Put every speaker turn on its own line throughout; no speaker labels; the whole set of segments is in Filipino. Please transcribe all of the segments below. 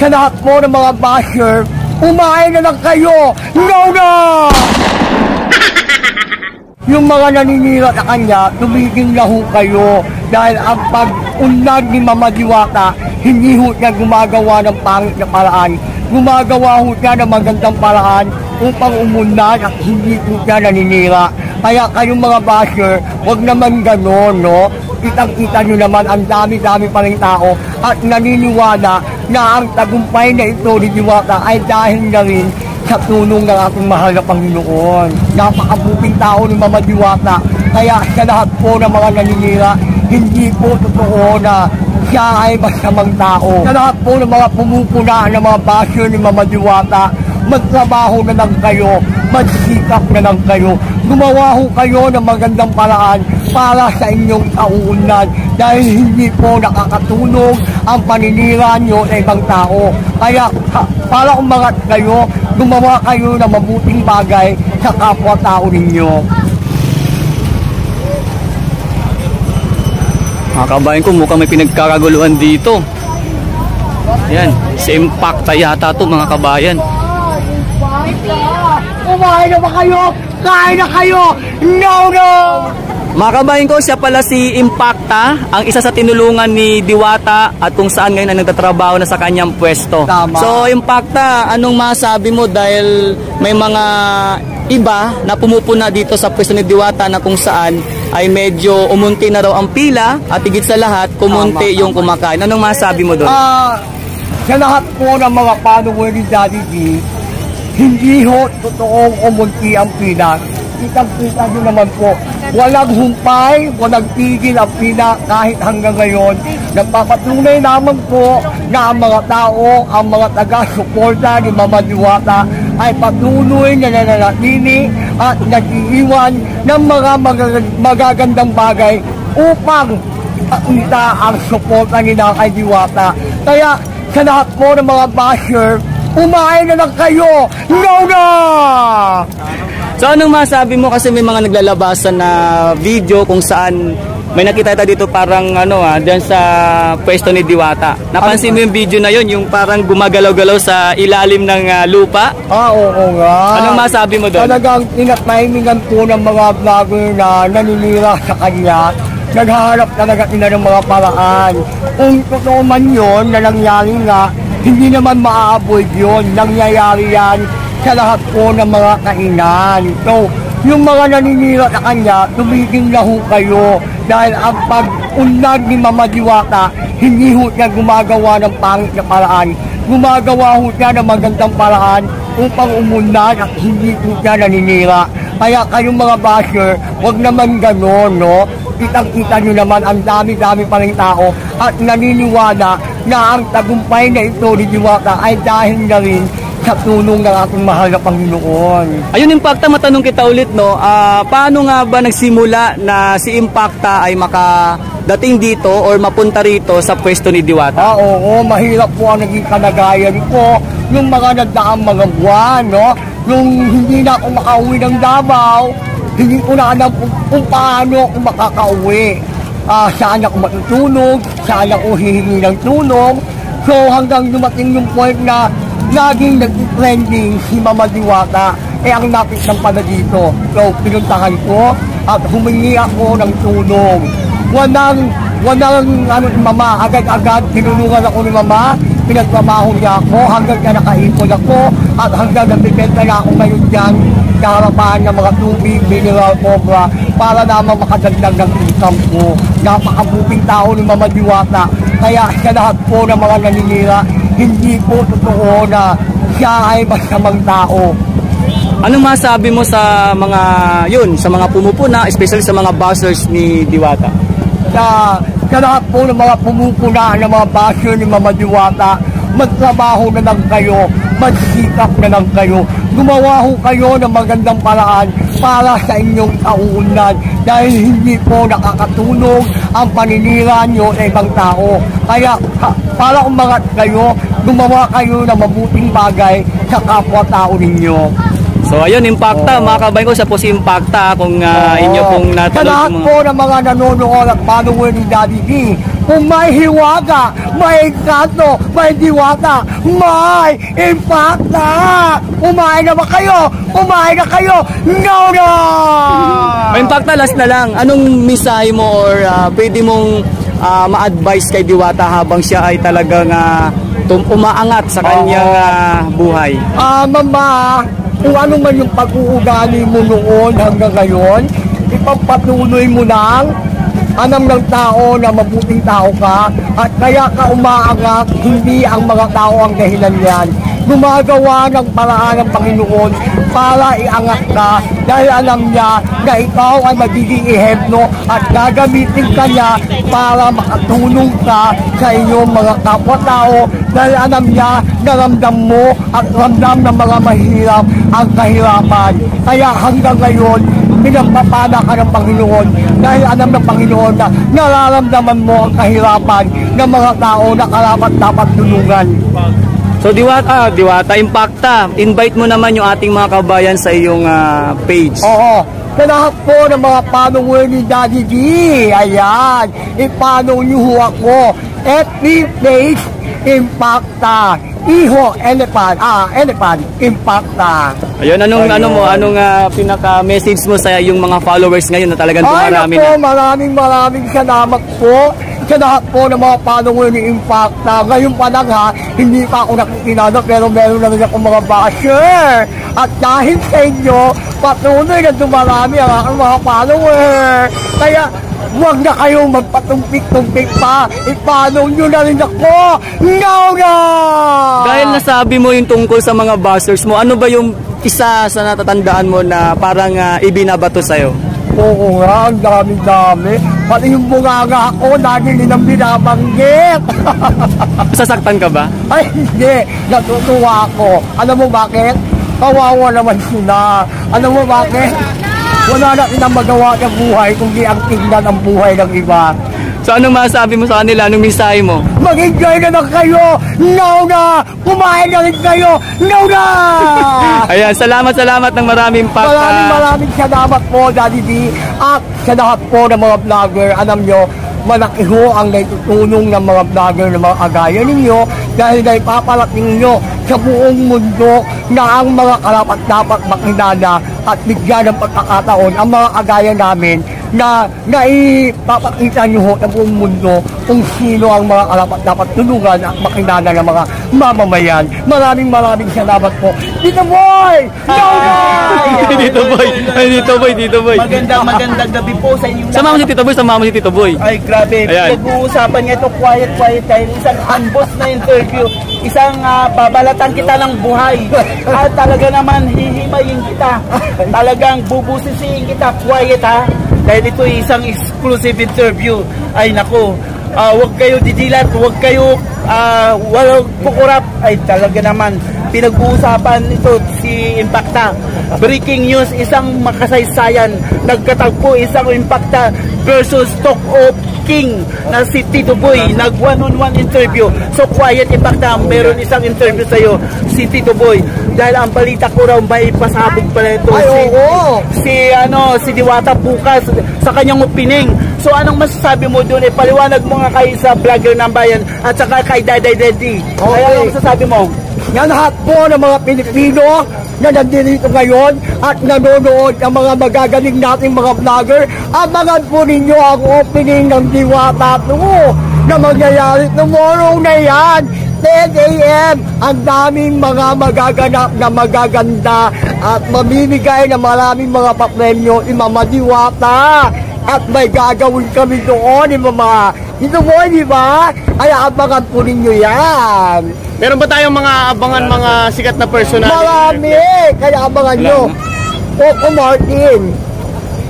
sa lahat po ng mga basher, umain na lang kayo! No na! Yung mga naninira sa kanya, tumigil na ho kayo dahil ang pag-unlad ni Mama Diwata, hindi ho niya gumagawa ng pangit na paraan. Gumagawa ho niya ng magandang paraan upang umunlad at hindi ho niya naninira. Kaya kayong mga basher, wag naman gano'n, no? Kitang-kita nyo naman ang dami-dami pa rin tao at naniniwala na ang tagumpay na ito ni Diwata ay dahil na rin sa tulong ng ating mahal na Panginoon. Napakabuting tao ni Mama Diwata. Kaya sa lahat po ng mga naninira, hindi po totoo na siya ay masamang tao. Sa lahat po ng mga pumupuna ng mga basher ni Mama Diwata, magtrabaho na lang kayo, magsikap na lang kayo. Gumawa ho kayo ng magandang paraan para sa inyong kauunlad dahil hindi po nakakatulong ang paninira nyo sa ibang tao. Kaya para umangat kayo, gumawa kayo ng mabuting bagay sa kapwa-tao ninyo.
Mga kabayan ko, mukhang may pinagkakaguluhan dito. Yan, si Impacta yata to mga kabayan.
Kumain na ba kayo? Kain na kayo! No, no!
Mga kabayan ko, siya pala si Impacta, ang isa sa tinulungan ni Diwata at kung saan ngayon ay nagtatrabaho na sa kanyang pwesto.
Tama.
So Impacta, anong masabi mo dahil may mga iba na pumupuna dito sa pwesto ni Diwata na kung saan ay medyo umunti na raw ang pila at higit sa lahat, kumunti yung kumakain. Anong masabi mo doon?
Sa lahat po ng mga follower ni Daddy D, hindi ho totoong umunti ang pila. Kitang-kita nyo naman po. Walang humpay, walang tigil ang pila kahit hanggang ngayon. Nagpapatunay naman po na ang mga tao, ang mga taga-suporta ni Mama Diwata ay patuloy na nananatili at nag-iiwan ng mga magagandang bagay upang pakita ang suporta nila kay Diwata. Kaya sa lahat po ng mga basher, umain na lang kayo! No na!
So anong masabi mo kasi may mga naglalabasan na video kung saan may nakita tayo dito parang diyan sa pwesto ni Diwata. Napansin mo yung video na yon, yung parang gumagalaw-galaw sa ilalim ng lupa?
Oo nga.
Anong masabi mo doon?
Talagang tinatimingan po ng mga vlogger na naninira sa kanya. Naghahanap talaga sila ng mga paraan. Kung totoo man yun na nangyari nga, hindi naman ma-avoid yun. Nangyayari yan sa lahat po ng mga kainan. So, yung mga naninira sa kanya, tumigil na ho kayo. Dahil ang pag-unlad ni Mama Diwata, hindi ho niya gumagawa ng pangit na paraan. Gumagawa ho siya ng magandang paraan upang umunlad at hindi ho siya naninira. Kaya kayong mga basher, wag naman gano'n, no? Kitang-kita nyo naman ang dami-dami pa rin tao at naniniwala na ang tagumpay na ito ni Diwata ay dahil na rin sa tulong ng ating mahal na Panginoon.
Ayun, Impacta, matanong kita ulit, no? Paano nga ba nagsimula na si Impacta ay makadating dito or mapunta rito sa pwesto ni Diwata?
Oo, mahirap po ang naging kalagayan ko. Yung mga nagdaang mga buwan, no? Yung hindi na ako makauwi ng Davao, hindi ko na alam kung paano ako makakauwi. Saan ako matutulog, saan ako hihingi ng tulong. So hanggang dumating yung point na laging nag-trending si Mama Diwata, ang lapit ng pala dito. So pinuntahan ko at humingi ako ng tulong. Walang Mama, agad-agad tinulungan ako ni Mama, pinagmamaho niya ako hanggang na nakaipon ako at hanggang nabibenta na ako ngayon dyan sa harapan ng mga tubig, mineral, cobra para naman makadagdag ng income ko. Napakabuting tao ni Mama Diwata. Kaya sa lahat po ng mga naninira, hindi po totoo na siya ay masamang tao.
Anong masabi mo sa mga pumupuna, especially sa mga bashers ni Diwata?
Sa lahat po ng mga pumupuna ng mga basher ni Mama Diwata, magtrabaho na lang kayo, magsikap na lang kayo. Gumawa ho kayo ng magandang paraan para sa inyong kauunlad dahil hindi po nakakatulong ang paninira nyo sa ibang tao. Kaya para umangat kayo, gumawa kayo ng mabuting bagay sa kapwa-tao ninyo.
So ayun, Impacta, mga kabayan ko, siya po si Impacta kung inyo pong natanong.
Sa lahat po ng mga nanonood at follower ni Daddy D, kung may hiwaga, may encanto, may diwata, may impacta. Kumain na ba kayo? Kumain na kayo? No na!
May impacta, last na lang. Anong mensahe mo or pwede mong ma-advise kay Diwata habang siya ay talagang umaangat sa kanyang buhay?
Mama, kung ano man yung pag-uugali mo noon hanggang ngayon, ipagpatuloy mo lang. Alam ng tao na mabuting tao ka at kaya ka umaangat, hindi ang mga tao ang dahilan yan. Gumagawa ng paraan ng Panginoon para iangat ka dahil alam niya na ikaw ay magiging ehemplo at gagamitin ka niya para makatulong ka sa inyong mga kapwa-tao dahil alam niya na ramdam mo at ramdam ng mga mahirap ang kahirapan. Kaya hanggang ngayon, pinagpapala ka ng Panginoon dahil alam ng Panginoon na nararamdaman mo ang kahirapan ng mga tao na karapat-dapat tulungan.
So Diwata, Impacta, invite mo naman yung ating mga kabayan sa iyong page.
Oo, sa lahat po ng mga follower ni Daddy D, ayan, i-follow niyo ho ako. FB page, Impacta. Iho, elephant, Impacta.
Ayun, anong pinaka-message mo sa yung mga followers ngayon na talagang dumarami na?
Maraming salamat po sa lahat po ng mga follower ni Impacta. Ngayon pa lang hindi pa ako nakikilala pero meron na rin ako mga basher. At dahil sa inyo, patuloy na dumarami ang aking mga follower. Kaya, huwag na kayong magpatumpik-tumpik pa. I-follow nyo na rin ako. No!
Dahil nasabi mo yung tungkol sa mga bashers mo, ano ba yung isa sa natatandaan mo na parang ibinabato sa'yo?
Oo nga, ang dami-dami. Pati yung bunganga ako, lagi nilang binabanggit.
Sasaktan ka ba?
Ay, hindi. Natutuwa ako. Alam mo bakit? Kawawa naman sila. Alam mo bakit? Wala na silang magawa ng buhay kundi ang tingnan ang buhay ng iba.
So anong masasabi mo sa kanila? Anong mensahe mo?
Mag-enjoy na lang kayo! No na! Kumain na rin kayo! No na!
Ayan, salamat ng maraming
Maraming salamat po, Daddy D. At sa lahat po ng mga vlogger, alam nyo, malaki ho ang naitutulong ng mga vlogger ng mga kagaya ninyo dahil naipaparating nyo sa buong mundo na ang mga karapat-dapat makilala at bigyan ng pagkakataon ang mga kagaya namin na naipapakita nyo ho sa buong mundo kung sino ang mga karapat-dapat tulungan at makilala ng mga mamamayan. Maraming salamat po. Dito Boy!
Dito Boy.
Magandang gabi po sa inyo.
Sama mo si Tito Boy.
Ay, grabe. Pinag-uusapan niya ito quiet dahil isang unboss na interview. Isang babalatan kita ng buhay. At talaga naman hihimayin kita. Talagang bubusisiin kita quiet dahil ito ay isang exclusive interview. Ay nako, huwag kayo didilat, huwag kayo walang pukurap. Ay talaga naman pinag-uusapan ito si Impacta. Breaking news, isang makasaysayan. Nagkatagpo isang Impacta versus Talk of King na si Tito Boy. Nag one-on-one interview. So quiet Impacta, meron isang interview sa'yo si Tito Boy. Dahil ang balita ko raw may pasabog pala ito si Diwata bukas sa kanyang opening. So anong masasabi mo doon? Paliwanag mo nga kayo sa vlogger ng bayan at saka kay Daday Daddy.
Okay.
Anong masasabi mo?
Yan lahat po ng mga Pilipino na nandito ngayon at nanonood ang mga magagaling nating mga vlogger. Abangan po ninyo ang opening ng Diwata 2 na mangyayari tomorrow na yan. 10 a.m. Ang daming mga magaganap na magaganda at mamimigay na maraming mga papremyo ni Mama Diwata. At may gagawin kami doon ni Mama. Ito mo, di ba? Ay, abangan po ninyo yan.
Meron ba tayong mga abangan mga sikat na personal?
Marami! Kaya abangan nyo.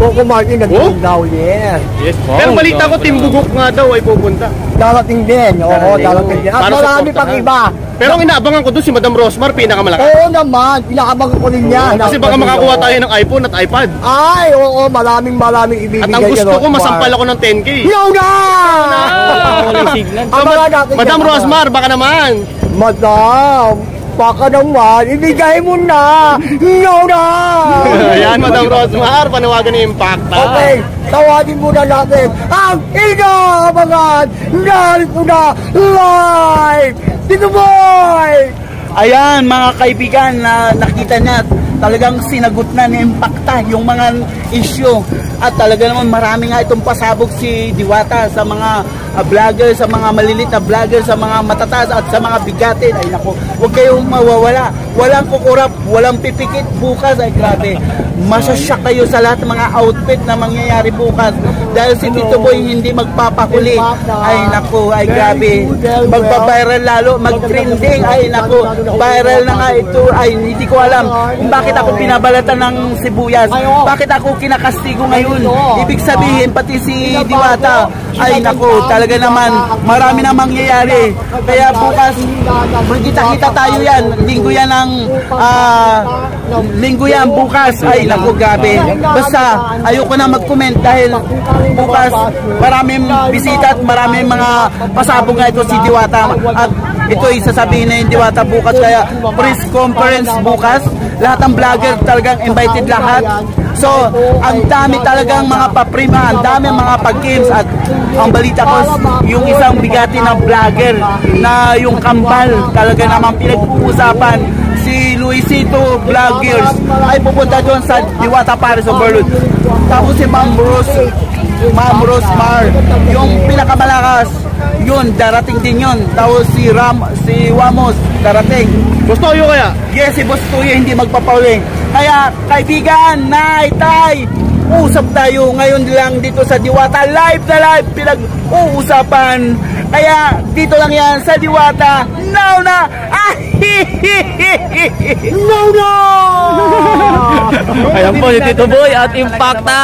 Coco Martin nandun daw, yes.
Pero balita ko, Timbugok nga daw ay pupunta.
Darating din, darating din. At
Para
marami
supportahan.
pang iba.
Pero ang inaabangan ko doon si Madam Rosmar, pinakamalakas.
Oo naman, pinakabangan ko rin yan.
Kasi baka makakuha tayo ng iPhone at iPad.
Ay, oo, maraming ibibigay.
At ang gusto ko, masampal ako ng 10K.
No na! Abangan natin
Madam
yan.
Rosmar, baka naman.
Madam, baka naman, ibigay mo na. No na.
Ayan, Madam Rosmar, panawagan ni Impacta.
Okay, tawagin muna natin ang inaabangan dahil po na live. Dito boy!
Ayan mga kaibigan, na nakita niya talagang sinagot na ni Impacta yung mga issue at talaga naman marami nga itong pasabog si Diwata sa mga vlogger, sa mga malilit na vlogger, sa mga matataas at sa mga bigatin. Ay nako, huwag kayong mawawala, walang kukurap, walang pipikit bukas. Ay grabe, masasyak kayo sa lahat ng mga outfit na mangyayari bukas dahil si Tito Boy hindi magpapahuli. Ay nako, ay grabe, magpa-viral lalo, mag-trending. Ay nako, viral na nga ito. Ay hindi ko alam kung bakit ako pinabalatan ng sibuyas, bakit ako kinakastigo ngayon. Ibig sabihin pati si Diwata, ay nako, talaga naman marami na mangyayari. Kaya bukas magkita-kita tayo yan, linggo yan ang linggo yan bukas. Ay nako, grabe, basta ayoko na mag-comment dahil bukas maraming bisita at maraming mga pasabog nga ito si Diwata. At ito isasabihin na yung Diwata bukas, kaya press conference bukas, lahat ng vlogger talagang invited lahat. So, ang dami talagang mga paprima, ang dami mga pag-games. At ang balita ko, yung isang bigati na vlogger na yung Kambal, talaga namang pinag-uusapan, si Luisito Vloggers, ay pupunta doon sa Diwata Paris Overload. Tapos si Ma'am Rosmar, yung pinakamalakas, yun, darating din yun. Tapos si Wamos, darating.
Gusto nyo kaya?
Yes, si Boss Tuyo hindi magpapauli. Kaya kaibigan, tay, usap tayo ngayon lang dito sa Diwata. Live na live, pinag-uusapan. Kaya dito lang yan sa Diwata. Now na!
No na!
Ayan po si Tito Boy at Impacta.